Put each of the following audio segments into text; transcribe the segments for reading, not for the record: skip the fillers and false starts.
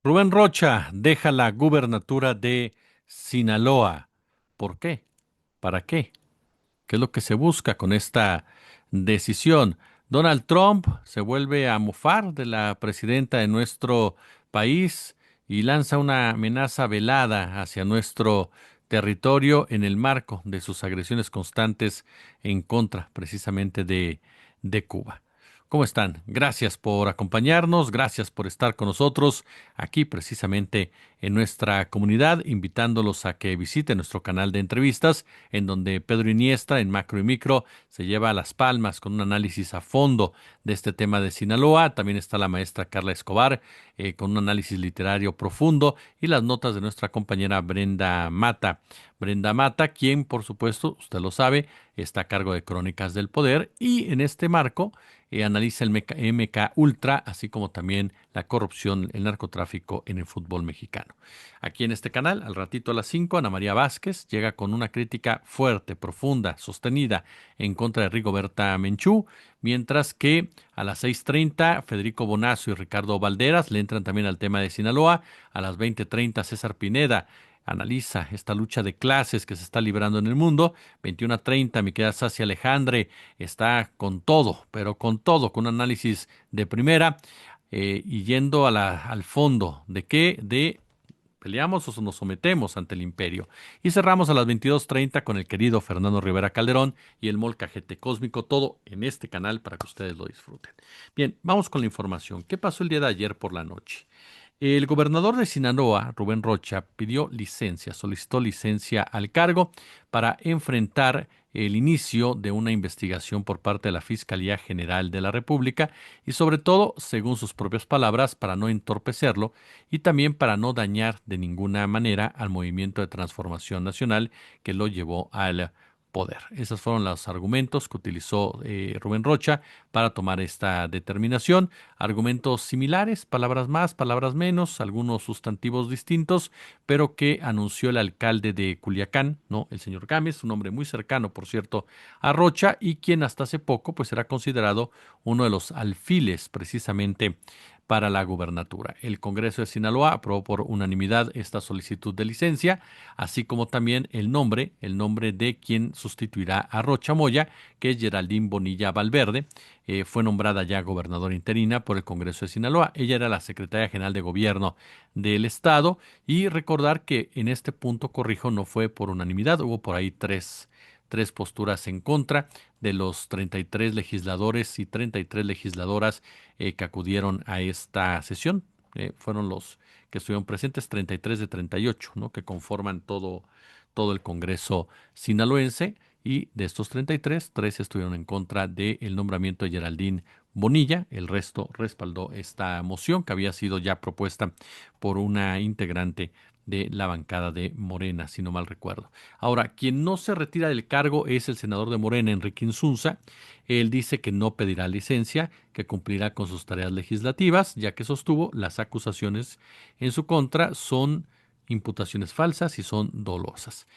Rubén Rocha deja la gubernatura de Sinaloa. ¿Por qué? ¿Para qué? ¿Qué es lo que se busca con esta decisión? Donald Trump se vuelve a mofar de la presidenta de nuestro país y lanza una amenaza velada hacia nuestro territorio en el marco de sus agresiones constantes en contra precisamente de Cuba. ¿Cómo están? Gracias por acompañarnos, gracias por estar con nosotros aquí precisamente en nuestra comunidad, invitándolos a que visiten nuestro canal de entrevistas, en donde Pedro Iniesta, en Macro y Micro, se lleva las palmas con un análisis a fondo de este tema de Sinaloa. También está la maestra Carla Escobar, con un análisis literario profundo, y las notas de nuestra compañera Brenda Mata. Brenda Mata, quien, por supuesto, usted lo sabe, está a cargo de Crónicas del Poder, y en este marco analiza el MK Ultra, así como también la corrupción, el narcotráfico en el fútbol mexicano. Aquí en este canal, al ratito a las 5, Ana María Vázquez llega con una crítica fuerte, profunda, sostenida en contra de Rigoberta Menchú, mientras que a las 6:30 Federico Bonazo y Ricardo Valderas le entran también al tema de Sinaloa. A las 20:30 César Pineda analiza esta lucha de clases que se está librando en el mundo. 21:30 mi querida Sacia Alejandre está con todo, pero con todo, con un análisis de primera, y yendo a al fondo de qué, de peleamos o nos sometemos ante el imperio. Y cerramos a las 22:30 con el querido Fernando Rivera Calderón y el molcajete cósmico, todo en este canal para que ustedes lo disfruten. Bien, vamos con la información. ¿Qué pasó el día de ayer por la noche? El gobernador de Sinaloa, Rubén Rocha, pidió licencia, solicitó licencia al cargo para enfrentar el inicio de una investigación por parte de la Fiscalía General de la República y sobre todo, según sus propias palabras, para no entorpecerlo y también para no dañar de ninguna manera al movimiento de transformación nacional que lo llevó al poder. Esos fueron los argumentos que utilizó Rubén Rocha para tomar esta determinación. Argumentos similares, palabras más, palabras menos, algunos sustantivos distintos, pero que anunció el alcalde de Culiacán, ¿no? El señor Gámez, un hombre muy cercano, por cierto, a Rocha, y quien hasta hace poco pues era considerado uno de los alfiles precisamente para la gubernatura. El Congreso de Sinaloa aprobó por unanimidad esta solicitud de licencia, así como también el nombre de quien sustituirá a Rocha Moya, que es Geraldine Bonilla Valverde. Fue nombrada ya gobernadora interina por el Congreso de Sinaloa. Ella era la secretaria general de gobierno del estado, y recordar que en este punto, corrijo, no fue por unanimidad, hubo por ahí tres posturas en contra de los 33 legisladores y 33 legisladoras que acudieron a esta sesión. Fueron los que estuvieron presentes, 33 de 38, ¿no? Que conforman todo el Congreso sinaloense, y de estos 33, tres estuvieron en contra del nombramiento de Geraldine Bonilla. El resto respaldó esta moción que había sido ya propuesta por una integrante de la bancada de Morena, si no mal recuerdo. Ahora, quien no se retira del cargo es el senador de Morena, Enrique Insunza. Él dice que no pedirá licencia, que cumplirá con sus tareas legislativas, ya que sostuvo las acusaciones en su contra son imputaciones falsas y son dolosas.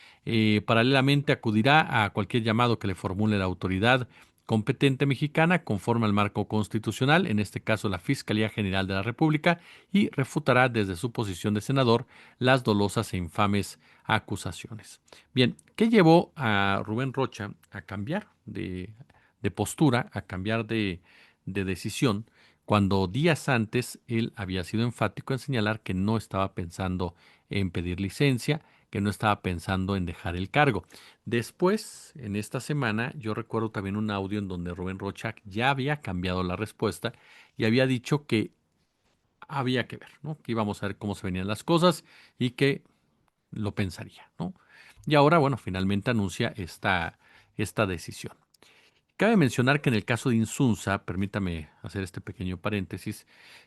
Paralelamente acudirá a cualquier llamado que le formule la autoridad competente mexicana conforme al marco constitucional, en este caso la Fiscalía General de la República, y refutará desde su posición de senador las dolosas e infames acusaciones. Bien, ¿qué llevó a Rubén Rocha a cambiar de postura, a cambiar de decisión, cuando días antes él había sido enfático en señalar que no estaba pensando en pedir licencia, que no estaba pensando en dejar el cargo? Después, en esta semana, yo recuerdo también un audio en donde Rubén Rocha ya había cambiado la respuesta y había dicho que había que ver, ¿no? Que íbamos a ver cómo se venían las cosas y que lo pensaría, ¿no? Y ahora, bueno, finalmente anuncia esta decisión. Cabe mencionar que en el caso de Insunza, permítame hacer este pequeño paréntesis,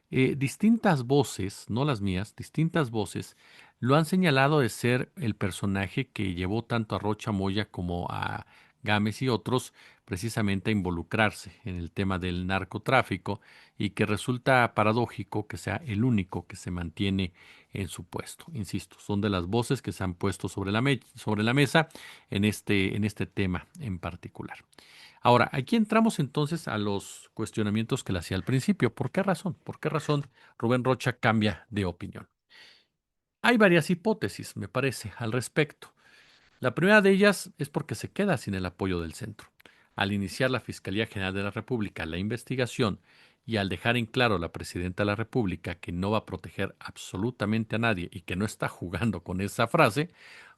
distintas voces, no las mías, distintas voces lo han señalado de ser el personaje que llevó tanto a Rocha Moya como a Gámez y otros precisamente a involucrarse en el tema del narcotráfico, y que resulta paradójico que sea el único que se mantiene en su puesto. Insisto, son de las voces que se han puesto sobre la mesa en este tema en particular. Ahora, aquí entramos entonces a los cuestionamientos que le hacía al principio. ¿Por qué razón? ¿Por qué razón Rubén Rocha cambia de opinión? Hay varias hipótesis, me parece, al respecto. La primera de ellas es porque se queda sin el apoyo del centro. Al iniciar la Fiscalía General de la República la investigación y al dejar en claro a la Presidenta de la República que no va a proteger absolutamente a nadie y que no está jugando con esa frase,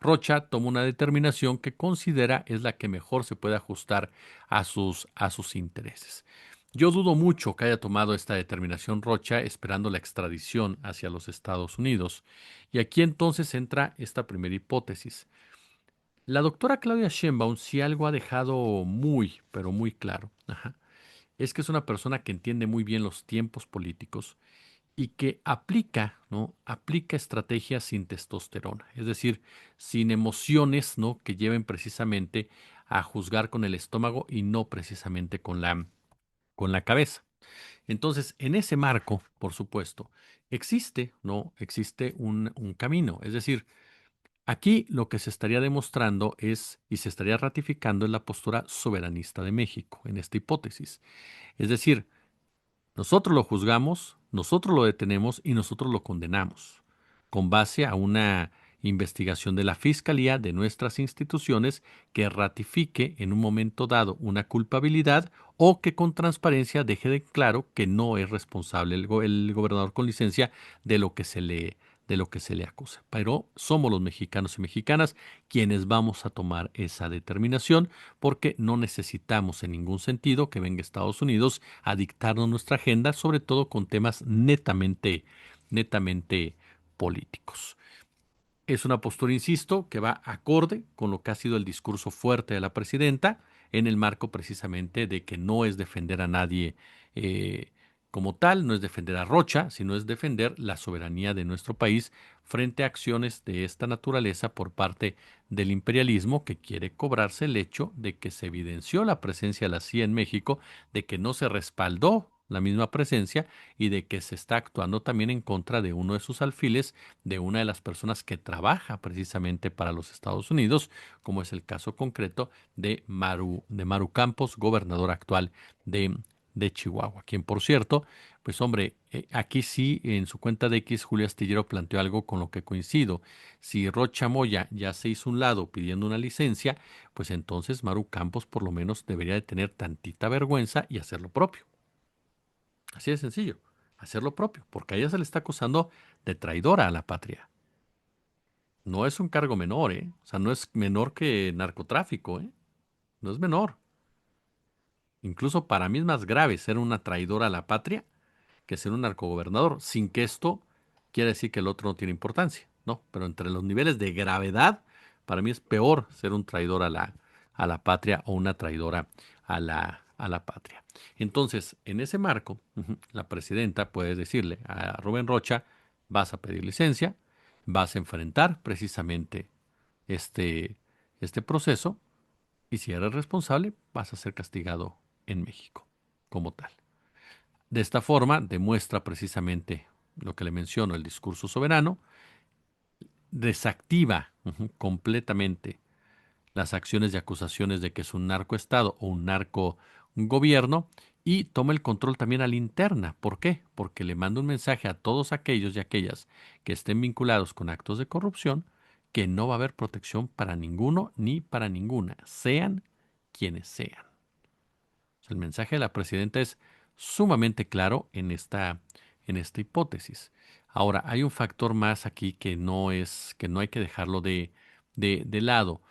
Rocha toma una determinación que considera es la que mejor se puede ajustar a sus intereses. Yo dudo mucho que haya tomado esta determinación Rocha esperando la extradición hacia los Estados Unidos. Y aquí entonces entra esta primera hipótesis. La doctora Claudia Sheinbaum, si algo ha dejado muy, pero muy claro, es que es una persona que entiende muy bien los tiempos políticos y que aplica, ¿no? Aplica estrategias sin testosterona, es decir, sin emociones, ¿no? Que lleven precisamente a juzgar con el estómago y no precisamente con la cabeza. Entonces, en ese marco, por supuesto, existe, ¿no? Existe un camino, es decir, aquí lo que se estaría demostrando es y se estaría ratificando en la postura soberanista de México, en esta hipótesis. Es decir, nosotros lo juzgamos, nosotros lo detenemos y nosotros lo condenamos, con base a una investigación de la Fiscalía de nuestras instituciones que ratifique en un momento dado una culpabilidad o que con transparencia deje de claro que no es responsable el gobernador con licencia de lo que se le acusa. Pero somos los mexicanos y mexicanas quienes vamos a tomar esa determinación porque no necesitamos en ningún sentido que venga Estados Unidos a dictarnos nuestra agenda, sobre todo con temas netamente políticos. Es una postura, insisto, que va acorde con lo que ha sido el discurso fuerte de la presidenta, en el marco precisamente de que no es defender a nadie eh, como tal, no es defender a Rocha, sino es defender la soberanía de nuestro país frente a acciones de esta naturaleza por parte del imperialismo que quiere cobrarse el hecho de que se evidenció la presencia de la CIA en México, de que no se respaldó la misma presencia y de que se está actuando también en contra de uno de sus alfiles, de una de las personas que trabaja precisamente para los Estados Unidos, como es el caso concreto de Maru Campos, gobernador actual de Chihuahua, quien por cierto, pues hombre, aquí sí en su cuenta de X Julio Astillero planteó algo con lo que coincido. Si Rocha Moya ya se hizo un lado pidiendo una licencia, pues entonces Maru Campos por lo menos debería de tener tantita vergüenza y hacer lo propio. Así de sencillo, hacer lo propio, porque a ella se le está acusando de traidora a la patria. No es un cargo menor, ¿eh? O sea, no es menor que narcotráfico, ¿eh? No es menor. Incluso para mí es más grave ser una traidora a la patria que ser un narcogobernador, sin que esto quiera decir que el otro no tiene importancia, ¿no? Pero entre los niveles de gravedad, para mí es peor ser un traidor a la patria o una traidora a la patria. Entonces, en ese marco, la presidenta puede decirle a Rubén Rocha, vas a pedir licencia, vas a enfrentar precisamente este, este proceso y si eres responsable, vas a ser castigado en México como tal. De esta forma, demuestra precisamente lo que le menciono, el discurso soberano, desactiva completamente las acciones y acusaciones de que es un narcoestado o un narcogobierno y toma el control también a la interna. ¿Por qué? Porque le manda un mensaje a todos aquellos y aquellas que estén vinculados con actos de corrupción que no va a haber protección para ninguno ni para ninguna, sean quienes sean. El mensaje de la presidenta es sumamente claro en esta hipótesis. Ahora, hay un factor más aquí que no hay que dejarlo de lado,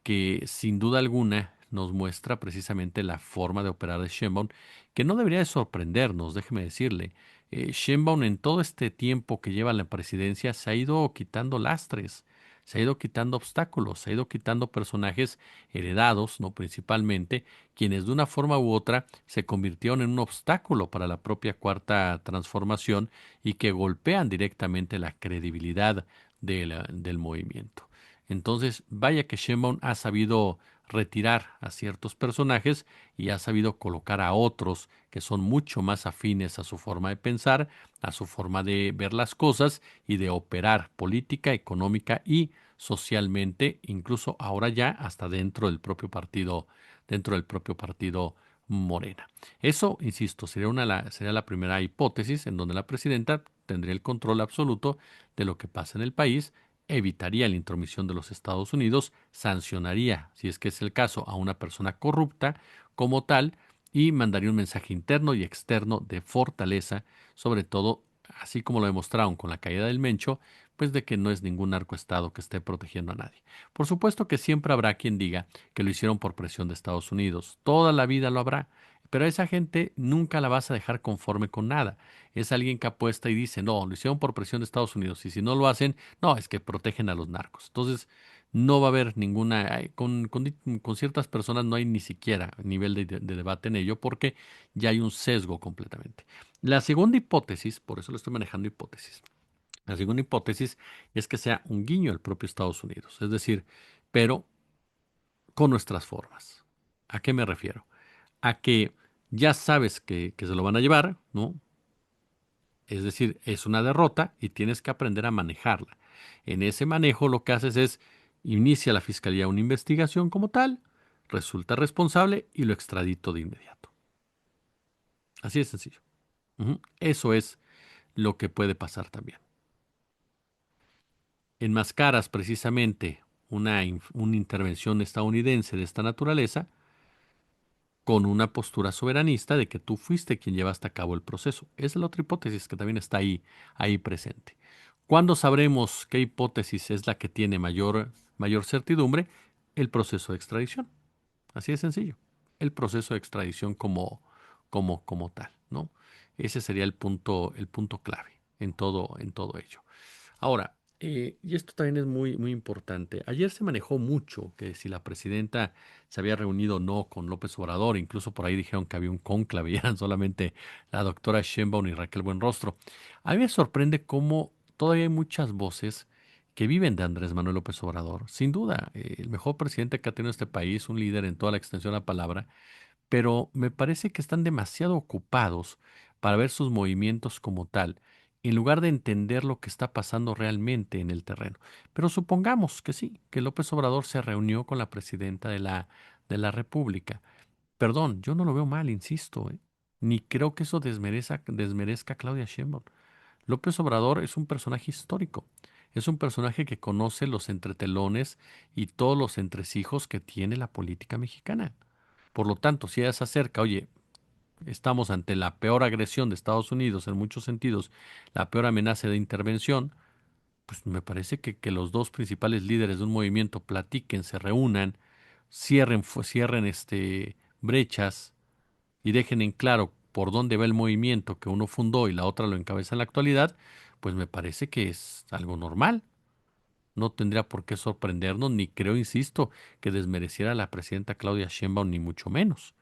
que sin duda alguna nos muestra precisamente la forma de operar de Sheinbaum, que no debería de sorprendernos, déjeme decirle. Sheinbaum en todo este tiempo que lleva la presidencia se ha ido quitando lastres, se ha ido quitando obstáculos, se ha ido quitando personajes heredados, no principalmente, quienes de una forma u otra se convirtieron en un obstáculo para la propia cuarta transformación y que golpean directamente la credibilidad del movimiento. Entonces, vaya que Sheinbaum ha sabido retirar a ciertos personajes y ha sabido colocar a otros que son mucho más afines a su forma de pensar, a su forma de ver las cosas y de operar política, económica y socialmente, incluso ahora ya hasta dentro del propio partido dentro del propio partido Morena. Eso, insisto, sería la primera hipótesis en donde la presidenta tendría el control absoluto de lo que pasa en el país, evitaría la intromisión de los Estados Unidos, sancionaría, si es que es el caso, a una persona corrupta como tal y mandaría un mensaje interno y externo de fortaleza, sobre todo, así como lo demostraron con la caída del Mencho, pues de que no es ningún narcoestado que esté protegiendo a nadie. Por supuesto que siempre habrá quien diga que lo hicieron por presión de Estados Unidos. Toda la vida lo habrá. Pero a esa gente nunca la vas a dejar conforme con nada. Es alguien que apuesta y dice, no, lo hicieron por presión de Estados Unidos. Y si no lo hacen, no, es que protegen a los narcos. Entonces, no va a haber ninguna, con ciertas personas no hay ni siquiera nivel de debate en ello porque ya hay un sesgo completamente. La segunda hipótesis, por eso lo estoy manejando hipótesis, la segunda hipótesis es que sea un guiño al propio Estados Unidos, es decir, pero con nuestras formas. ¿A qué me refiero? A que ya sabes que se lo van a llevar, ¿no? Es decir, es una derrota y tienes que aprender a manejarla. En ese manejo lo que haces es inicia la fiscalía una investigación como tal, resulta responsable y lo extradito de inmediato. Así de sencillo. Ujú. Eso es lo que puede pasar también. Enmascaras precisamente una intervención estadounidense de esta naturaleza con una postura soberanista de que tú fuiste quien llevaste a cabo el proceso. Esa es la otra hipótesis que también está ahí presente. ¿Cuándo sabremos qué hipótesis es la que tiene mayor certidumbre? El proceso de extradición. Así de sencillo. El proceso de extradición como tal, ¿no? Ese sería el punto clave en todo ello. Ahora, y esto también es muy importante. Ayer se manejó mucho que si la presidenta se había reunido o no con López Obrador, incluso por ahí dijeron que había un cónclave y eran solamente la doctora Sheinbaum y Raquel Buenrostro. A mí me sorprende cómo todavía hay muchas voces que viven de Andrés Manuel López Obrador. Sin duda, el mejor presidente que ha tenido este país, un líder en toda la extensión de la palabra, pero me parece que están demasiado ocupados para ver sus movimientos como tal, en lugar de entender lo que está pasando realmente en el terreno. Pero supongamos que sí, que López Obrador se reunió con la presidenta de la República. Perdón, yo no lo veo mal, insisto, ¿eh? Ni creo que eso desmerezca a Claudia Sheinbaum. López Obrador es un personaje histórico. Es un personaje que conoce los entretelones y todos los entresijos que tiene la política mexicana. Por lo tanto, si ella se acerca, oye, estamos ante la peor agresión de Estados Unidos en muchos sentidos, la peor amenaza de intervención, pues me parece que los dos principales líderes de un movimiento platiquen, se reúnan, cierren brechas y dejen en claro por dónde va el movimiento que uno fundó y la otra lo encabeza en la actualidad, pues me parece que es algo normal. No tendría por qué sorprendernos, ni creo, insisto, que desmereciera a la presidenta Claudia Sheinbaum, ni mucho menos.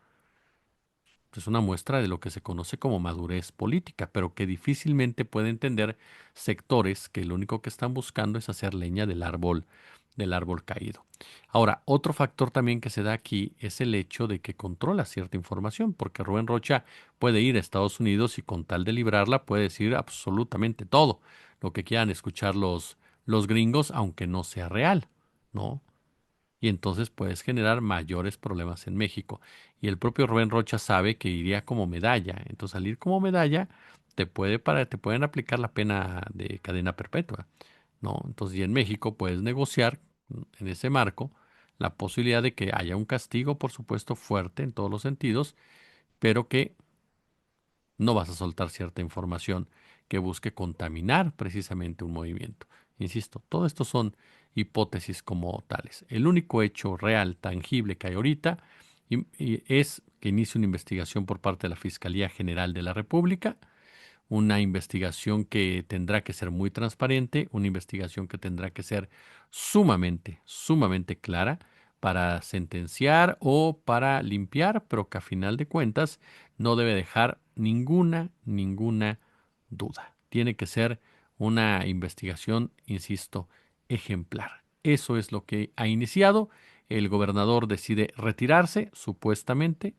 Es una muestra de lo que se conoce como madurez política, pero que difícilmente puede entender sectores que lo único que están buscando es hacer leña del árbol caído. Ahora, otro factor también que se da aquí es el hecho de que controla cierta información, porque Rubén Rocha puede ir a Estados Unidos y con tal de librarla puede decir absolutamente todo lo que quieran escuchar los gringos, aunque no sea real, ¿no? Y entonces puedes generar mayores problemas en México. Y el propio Rubén Rocha sabe que iría como medalla. Entonces, al ir como medalla, te pueden aplicar la pena de cadena perpetua, ¿no? Entonces, y en México puedes negociar en ese marco la posibilidad de que haya un castigo, por supuesto, fuerte en todos los sentidos, pero que no vas a soltar cierta información que busque contaminar precisamente un movimiento. Insisto, todo esto son hipótesis como tales. El único hecho real, tangible que hay ahorita y es que inicie una investigación por parte de la Fiscalía General de la República, una investigación que tendrá que ser muy transparente, una investigación que tendrá que ser sumamente clara para sentenciar o para limpiar, pero que a final de cuentas no debe dejar ninguna duda. Tiene que ser una investigación, insisto, ejemplar. Eso es lo que ha iniciado. El gobernador decide retirarse, supuestamente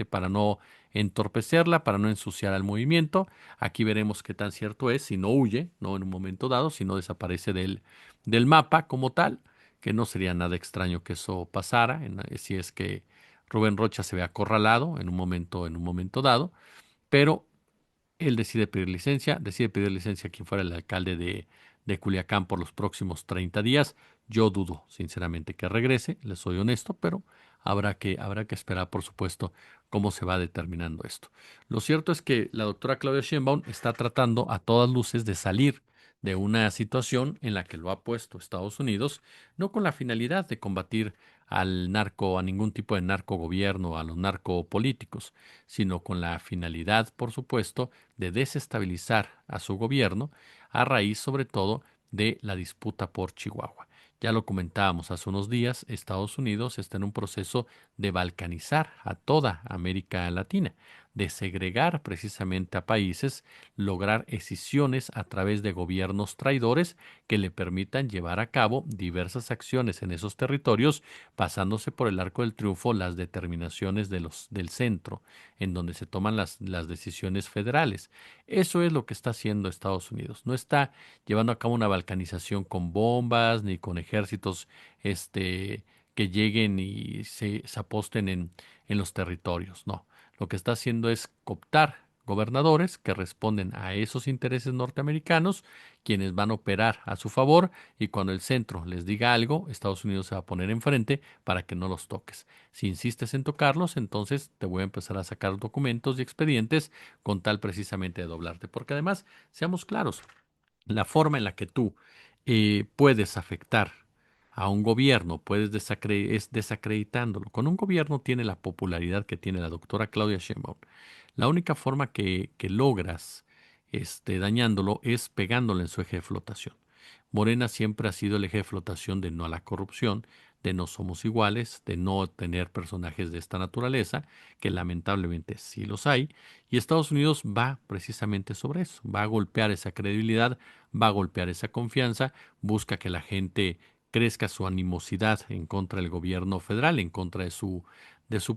para no entorpecerla, para no ensuciar al movimiento. Aquí veremos qué tan cierto es, si no huye, no en un momento dado, si no desaparece del mapa como tal, que no sería nada extraño que eso pasara, si es que Rubén Rocha se ve acorralado en un momento dado, pero él decide pedir licencia a quien fuera el alcalde de Culiacán por los próximos 30 días. Yo dudo, sinceramente, que regrese, les soy honesto, pero habrá que esperar, por supuesto, cómo se va determinando esto. Lo cierto es que la doctora Claudia Sheinbaum está tratando a todas luces de salir de una situación en la que lo ha puesto Estados Unidos, no con la finalidad de combatir al narco, a ningún tipo de narcogobierno, a los narcopolíticos, sino con la finalidad, por supuesto, de desestabilizar a su gobierno a raíz sobre todo de la disputa por Chihuahua. Ya lo comentábamos hace unos días, Estados Unidos está en un proceso de balcanizar a toda América Latina, de segregar precisamente a países, lograr escisiones a través de gobiernos traidores que le permitan llevar a cabo diversas acciones en esos territorios, pasándose por el arco del triunfo las determinaciones del centro, en donde se toman las decisiones federales. Eso es lo que está haciendo Estados Unidos. No está llevando a cabo una balcanización con bombas ni con ejércitos que lleguen y se aposten en los territorios. No. Lo que está haciendo es cooptar gobernadores que responden a esos intereses norteamericanos, quienes van a operar a su favor y cuando el centro les diga algo, Estados Unidos se va a poner enfrente para que no los toques. Si insistes en tocarlos, entonces te voy a empezar a sacar documentos y expedientes con tal precisamente de doblarte. Porque además, seamos claros, la forma en la que tú puedes afectar a un gobierno, es desacreditándolo. Cuando un gobierno tiene la popularidad que tiene la doctora Claudia Sheinbaum, la única forma que logras dañándolo es pegándole en su eje de flotación. Morena siempre ha sido el eje de flotación de no a la corrupción, de no somos iguales, de no tener personajes de esta naturaleza, que lamentablemente sí los hay, y Estados Unidos va precisamente sobre eso, va a golpear esa credibilidad, va a golpear esa confianza, busca que la gente crezca su animosidad en contra del gobierno federal, en contra de su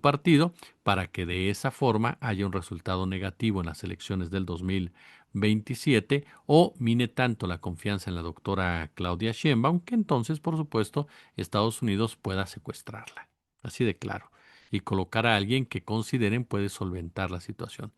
partido, para que de esa forma haya un resultado negativo en las elecciones del 2027 o mine tanto la confianza en la doctora Claudia Sheinbaum que entonces, por supuesto, Estados Unidos pueda secuestrarla. Así de claro. Y colocar a alguien que consideren puede solventar la situación.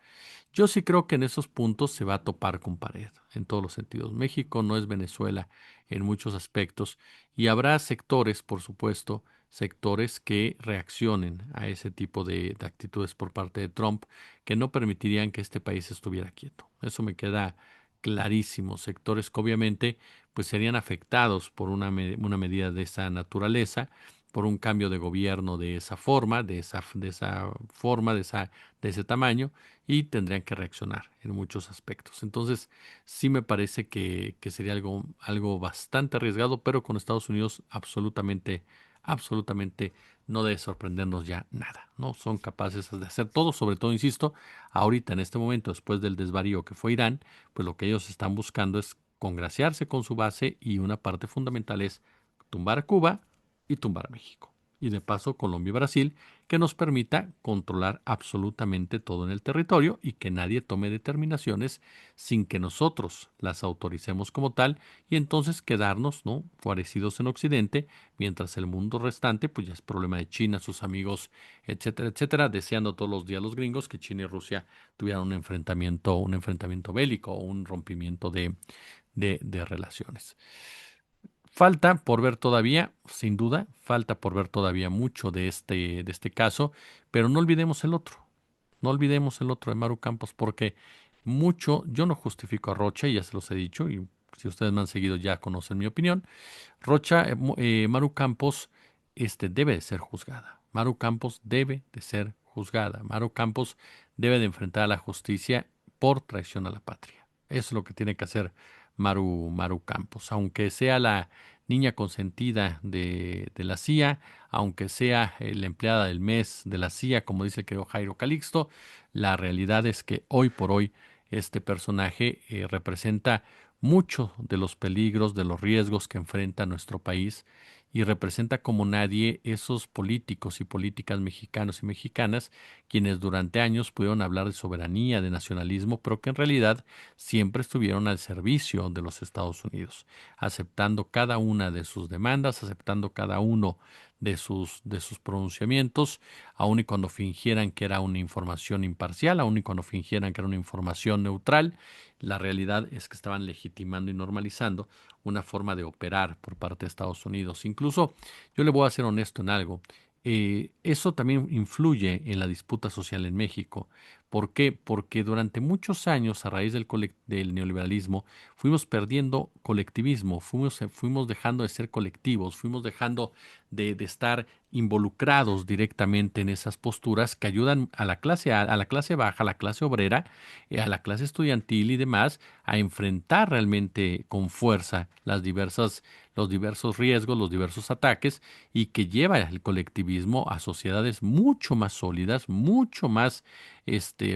Yo sí creo que en esos puntos se va a topar con pared, en todos los sentidos. México no es Venezuela en muchos aspectos y habrá sectores, por supuesto, sectores que reaccionen a ese tipo de actitudes por parte de Trump que no permitirían que este país estuviera quieto. Eso me queda clarísimo. Sectores que obviamente pues serían afectados por una medida de esa naturaleza, por un cambio de gobierno de esa forma, de ese tamaño y tendrían que reaccionar en muchos aspectos. Entonces, sí me parece que sería algo bastante arriesgado, pero con Estados Unidos absolutamente no debe sorprendernos ya nada, ¿no? Son capaces de hacer todo, sobre todo, insisto, ahorita en este momento, después del desvarío que fue Irán, pues lo que ellos están buscando es congraciarse con su base y una parte fundamental es tumbar a Cuba y tumbar a México. Y de paso Colombia y Brasil, que nos permita controlar absolutamente todo en el territorio y que nadie tome determinaciones sin que nosotros las autoricemos como tal y entonces quedarnos, ¿no?, guarecidos en Occidente, mientras el mundo restante, pues ya es problema de China, sus amigos, etcétera, etcétera, deseando todos los días los gringos que China y Rusia tuvieran un enfrentamiento bélico o un rompimiento de relaciones. Falta por ver todavía, sin duda, falta por ver todavía mucho de este caso, pero no olvidemos el otro, no olvidemos el otro de Maru Campos, porque mucho, yo no justifico a Rocha, y ya se los he dicho, y si ustedes me han seguido ya conocen mi opinión. Maru Campos, debe de ser juzgada. Maru Campos debe de ser juzgada. Maru Campos debe de enfrentar a la justicia por traición a la patria. Eso es lo que tiene que hacer Maru Campos. Aunque sea la niña consentida de la CIA, aunque sea la empleada del mes de la CIA, como dice el querido Jairo Calixto, la realidad es que hoy por hoy este personaje representa mucho de los peligros, de los riesgos que enfrenta nuestro país y representa como nadie esos políticos y políticas mexicanos y mexicanas quienes durante años pudieron hablar de soberanía, de nacionalismo, pero que en realidad siempre estuvieron al servicio de los Estados Unidos, aceptando cada una de sus demandas, aceptando cada uno de sus pronunciamientos, aun y cuando fingieran que era una información imparcial, aun y cuando fingieran que era una información neutral. La realidad es que estaban legitimando y normalizando una forma de operar por parte de Estados Unidos. Incluso yo le voy a ser honesto en algo. Eso también influye en la disputa social en México. ¿Por qué? Porque durante muchos años, a raíz del neoliberalismo, fuimos perdiendo colectivismo, fuimos dejando de ser colectivos, fuimos dejando de estar involucrados directamente en esas posturas que ayudan a la a la clase baja, a la clase obrera, a la clase estudiantil y demás a enfrentar realmente con fuerza los diversos riesgos, los diversos ataques y que lleva el colectivismo a sociedades mucho más sólidas, mucho más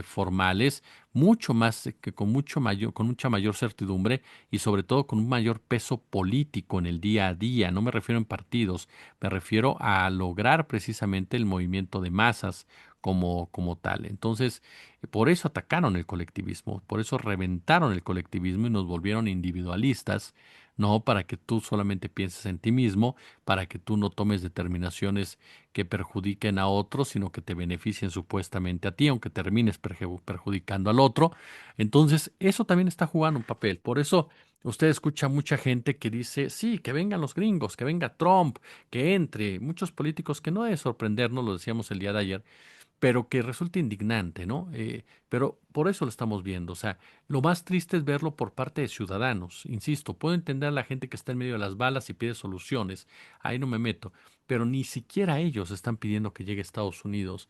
formales, mucho más con mucha mayor certidumbre y sobre todo con un mayor peso político en el día a día. No me refiero en partidos, me refiero a lograr precisamente el movimiento de masas como tal. Entonces, por eso atacaron el colectivismo, por eso reventaron el colectivismo y nos volvieron individualistas, no para que tú solamente pienses en ti mismo, para que tú no tomes determinaciones que perjudiquen a otros, sino que te beneficien supuestamente a ti, aunque termines perjudicando al otro. Entonces, eso también está jugando un papel. Por eso usted escucha mucha gente que dice, sí, que vengan los gringos, que venga Trump, que entre. Muchos políticos que no debe sorprendernos, lo decíamos el día de ayer, pero que resulta indignante, ¿no? Pero por eso lo estamos viendo. O sea, lo más triste es verlo por parte de ciudadanos. Insisto, puedo entender a la gente que está en medio de las balas y pide soluciones. Ahí no me meto. Pero ni siquiera ellos están pidiendo que llegue a Estados Unidos,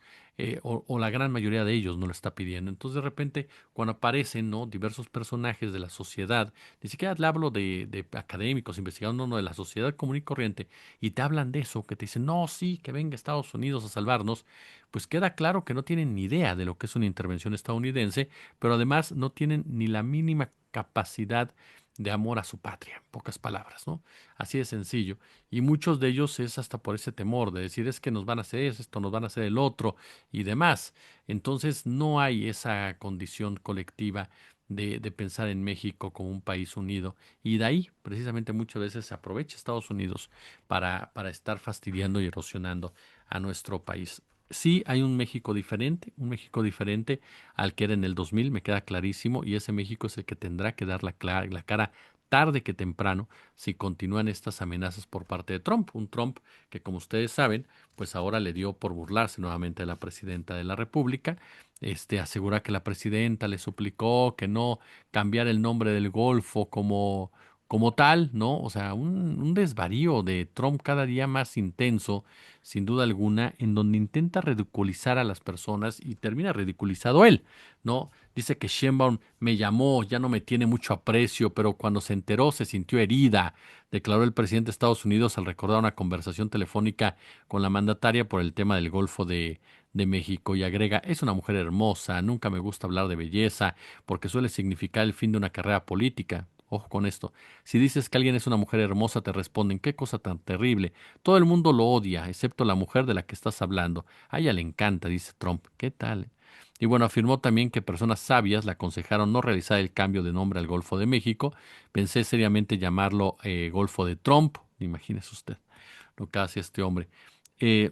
o la gran mayoría de ellos no lo está pidiendo. Entonces, de repente, cuando aparecen, ¿no?, diversos personajes de la sociedad, ni siquiera le hablo de académicos investigando, no, de la sociedad común y corriente, y te hablan de eso, que te dicen, no, sí, que venga Estados Unidos a salvarnos, pues queda claro que no tienen ni idea de lo que es una intervención estadounidense, pero además no tienen ni la mínima capacidad de amor a su patria, en pocas palabras, ¿no? Así de sencillo. Y muchos de ellos es hasta por ese temor de decir es que nos van a hacer esto, nos van a hacer el otro y demás. Entonces no hay esa condición colectiva de pensar en México como un país unido. Y de ahí, precisamente, muchas veces se aprovecha Estados Unidos para estar fastidiando y erosionando a nuestro país. Sí, hay un México diferente al que era en el 2000, me queda clarísimo, y ese México es el que tendrá que dar la cara tarde que temprano si continúan estas amenazas por parte de Trump. Un Trump que, como ustedes saben, pues ahora le dio por burlarse nuevamente de la presidenta de la República. Asegura que la presidenta le suplicó que no cambiara el nombre del Golfo como tal, ¿no? O sea, un desvarío de Trump cada día más intenso, sin duda alguna, en donde intenta ridiculizar a las personas y termina ridiculizado él, ¿no? Dice que Sheinbaum me llamó, ya no me tiene mucho aprecio, pero cuando se enteró se sintió herida, declaró el presidente de Estados Unidos al recordar una conversación telefónica con la mandataria por el tema del Golfo de México, y agrega, es una mujer hermosa, nunca me gusta hablar de belleza porque suele significar el fin de una carrera política. Ojo con esto. Si dices que alguien es una mujer hermosa, te responden, qué cosa tan terrible. Todo el mundo lo odia, excepto la mujer de la que estás hablando. A ella le encanta, dice Trump. ¿Qué tal? Y bueno, afirmó también que personas sabias le aconsejaron no realizar el cambio de nombre al Golfo de México. Pensé seriamente llamarlo Golfo de Trump. Imagínese usted lo que hace este hombre. Eh,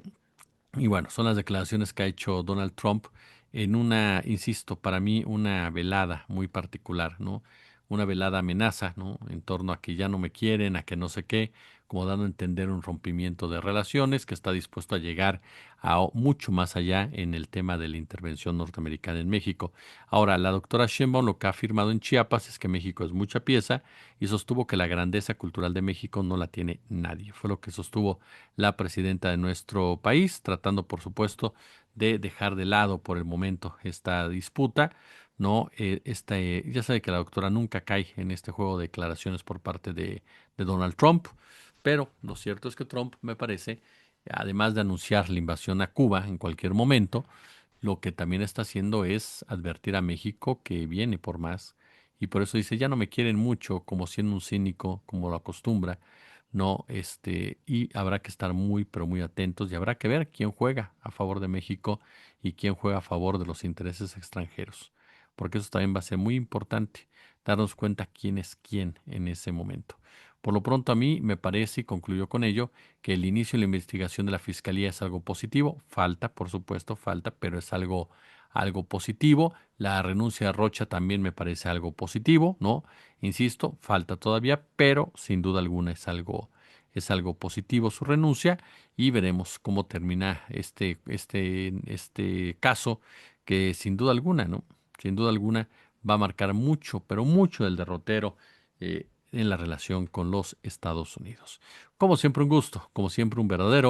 y bueno, son las declaraciones que ha hecho Donald Trump en una, insisto, para mí una velada muy particular, ¿no? Una velada amenaza, ¿no? En torno a que ya no me quieren, a que no sé qué, como dando a entender un rompimiento de relaciones que está dispuesto a llegar a mucho más allá en el tema de la intervención norteamericana en México. Ahora, la doctora Sheinbaum lo que ha afirmado en Chiapas es que México es mucha pieza y sostuvo que la grandeza cultural de México no la tiene nadie. Fue lo que sostuvo la presidenta de nuestro país, tratando, por supuesto, de dejar de lado por el momento esta disputa, ¿no? Ya sabe que la doctora nunca cae en este juego de declaraciones por parte de Donald Trump, pero lo cierto es que Trump, me parece, además de anunciar la invasión a Cuba en cualquier momento, lo que también está haciendo es advertir a México que viene por más. Y por eso dice, ya no me quieren mucho, como siendo un cínico, como lo acostumbra, ¿no? Y habrá que estar muy, pero muy atentos y habrá que ver quién juega a favor de México y quién juega a favor de los intereses extranjeros. Porque eso también va a ser muy importante, darnos cuenta quién es quién en ese momento. Por lo pronto a mí me parece, y concluyo con ello, que el inicio de la investigación de la Fiscalía es algo positivo. Falta, por supuesto, falta, pero es algo positivo. La renuncia de Rocha también me parece algo positivo, ¿no? Insisto, falta todavía, pero sin duda alguna es algo positivo su renuncia y veremos cómo termina este caso que sin duda alguna, ¿no? Sin duda alguna va a marcar mucho, pero mucho del derrotero en la relación con los Estados Unidos. Como siempre un gusto, como siempre un verdadero